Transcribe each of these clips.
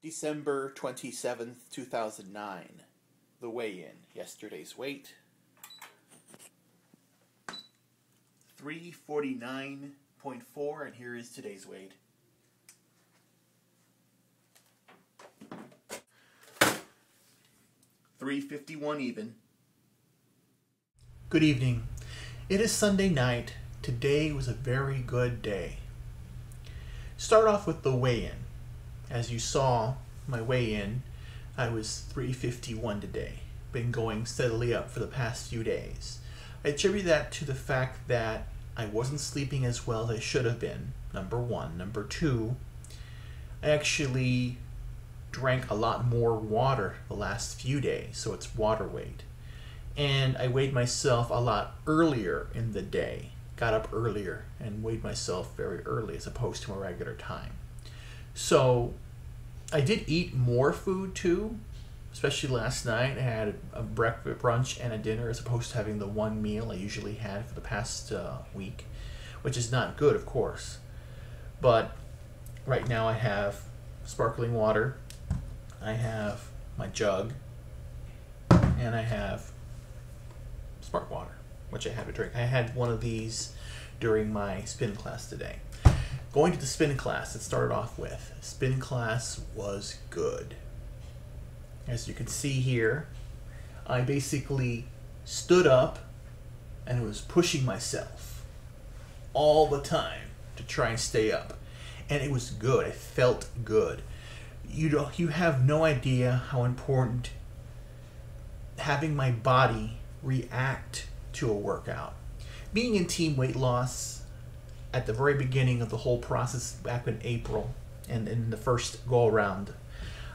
December 27th, 2009. The weigh-in. Yesterday's weight. 349.4, and here is today's weight. $351 even. Good evening. It is Sunday night. Today was a very good day. Start off with the weigh-in. As you saw, my weigh-in, I was 351 today. Been going steadily up for the past few days. I attribute that to the fact that I wasn't sleeping as well as I should have been, number one. Number two, I actually drank a lot more water the last few days, so it's water weight. And I weighed myself a lot earlier in the day. Got up earlier and weighed myself very early as opposed to my regular time. So I did eat more food too, especially last night. I had a breakfast, brunch, and a dinner as opposed to having the one meal I usually had for the past week, which is not good, of course. But right now I have sparkling water, I have my jug, and I have Smart Water, which I have to drink. I had one of these during my spin class today. Going to the spin class, it started off with. Spin class was good. As you can see here, I basically stood up and was pushing myself all the time to try and stay up. And it was good. It felt good. You have no idea how important having my body react to a workout. Being in team weight loss, at the very beginning of the whole process back in April and in the first go around,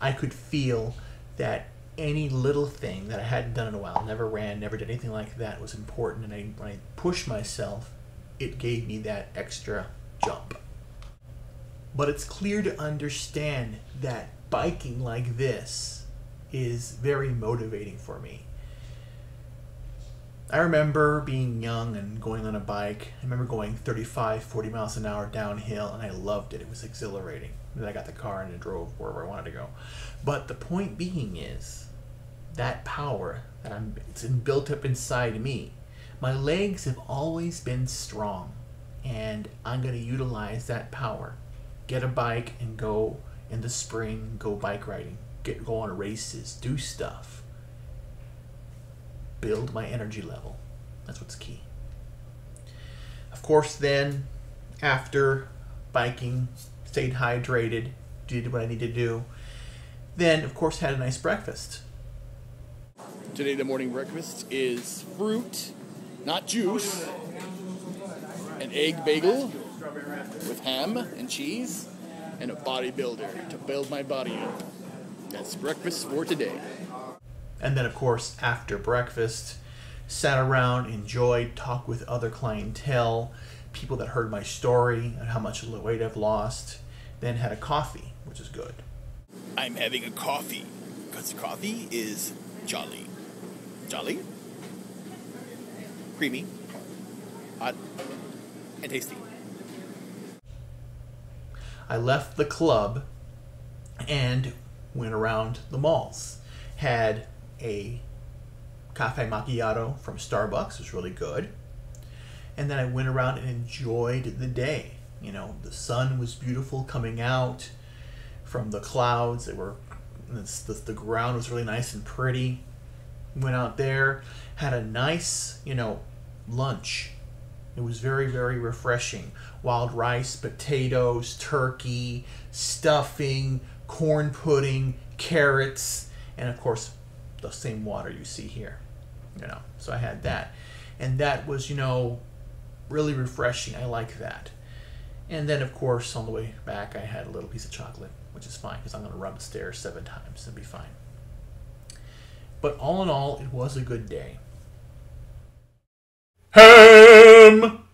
I could feel that any little thing that I hadn't done in a while, never ran, never did anything like that, was important. And when I pushed myself, it gave me that extra jump. But it's clear to understand that biking like this is very motivating for me. I remember being young and going on a bike. I remember going 35, 40 miles an hour downhill, and I loved it. It was exhilarating. Then I got the car and I drove wherever I wanted to go. But the point being is that power that it's built up inside me. My legs have always been strong, and I'm going to utilize that power. Get a bike and go in the spring, go bike riding, go on races, do stuff. Build my energy level. That's what's key. Of course, then, after biking, stayed hydrated, did what I needed to do, then, of course, had a nice breakfast. Today, the morning breakfast is fruit, not juice, an egg bagel with ham and cheese, and a bodybuilder to build my body up. That's breakfast for today. And then, of course, after breakfast, sat around, enjoyed, talked with other clientele, people that heard my story and how much weight I've lost. Then had a coffee, which is good. I'm having a coffee, because coffee is jolly. Jolly, creamy, hot, and tasty. I left the club and went around the malls. Had a cafe macchiato from Starbucks, was really good. And then I went around and enjoyed the day. You know, the sun was beautiful coming out from the clouds. The ground was really nice and pretty. Went out there, had a nice, lunch. It was very, very refreshing. Wild rice, potatoes, turkey, stuffing, corn pudding, carrots, and of course, the same water you see here. So I had that. And that was, really refreshing. I like that. And then, of course, on the way back, I had a little piece of chocolate, which is fine because I'm going to run the stairs 7 times and be fine. But all in all, it was a good day. Ham!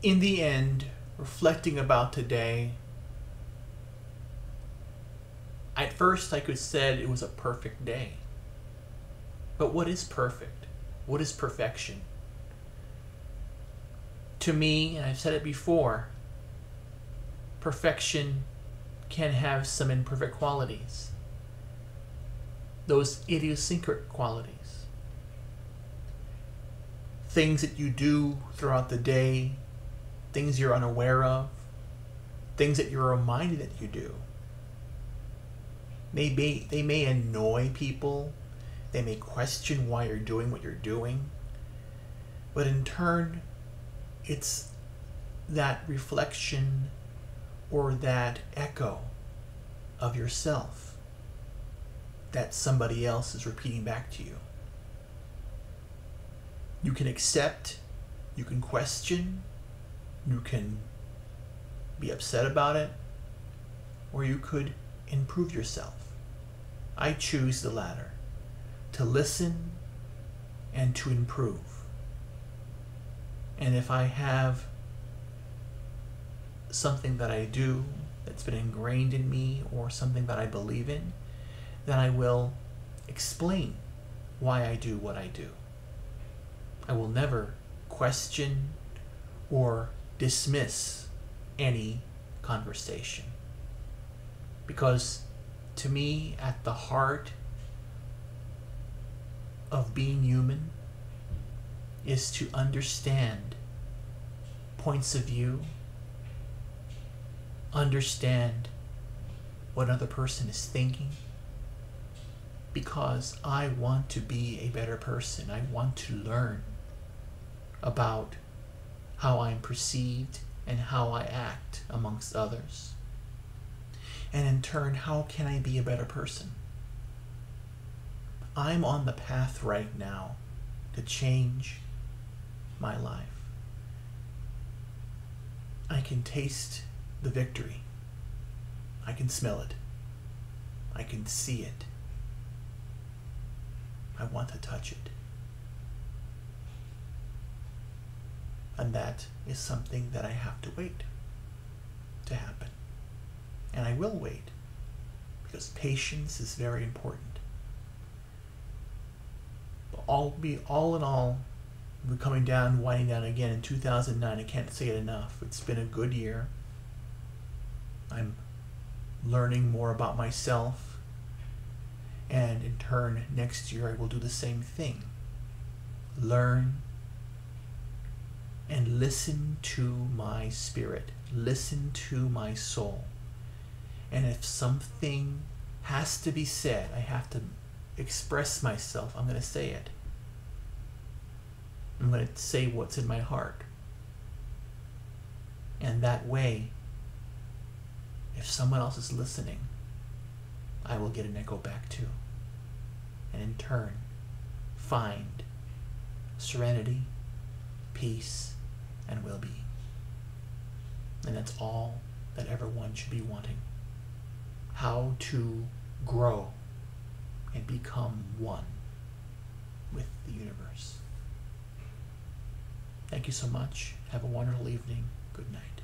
In the end, reflecting about today, at first I could say it was a perfect day. But what is perfect? What is perfection? To me, and I've said it before, perfection can have some imperfect qualities, those idiosyncratic qualities. Things that you do throughout the day, things you're unaware of, things that you're reminded that you do. They may annoy people, they may question why you're doing what you're doing, but in turn, it's that reflection or that echo of yourself that somebody else is repeating back to you. You can accept, you can question, you can be upset about it, or you could improve yourself. I choose the latter, to listen and to improve. And if I have something that I do that's been ingrained in me or something that I believe in, then I will explain why I do what I do. I will never question or dismiss any conversation. Because to me, at the heart of being human is to understand points of view, understand what another person is thinking, because I want to be a better person. I want to learn about how I'm perceived and how I act amongst others. And in turn, how can I be a better person? I'm on the path right now to change my life. I can taste the victory. I can smell it. I can see it. I want to touch it. And that is something that I have to wait to happen. And I will wait, because patience is very important. But all in all, we're coming down, winding down again in 2009. I can't say it enough. It's been a good year. I'm learning more about myself. And in turn, next year I will do the same thing. Learn and listen to my spirit. Listen to my soul. And if something has to be said, I have to express myself, I'm going to say it. I'm going to say what's in my heart. And that way, if someone else is listening, I will get an echo back too. And in turn, find serenity, peace, and well-being. And that's all that everyone should be wanting. How to grow and become one with the universe. Thank you so much. Have a wonderful evening. Good night.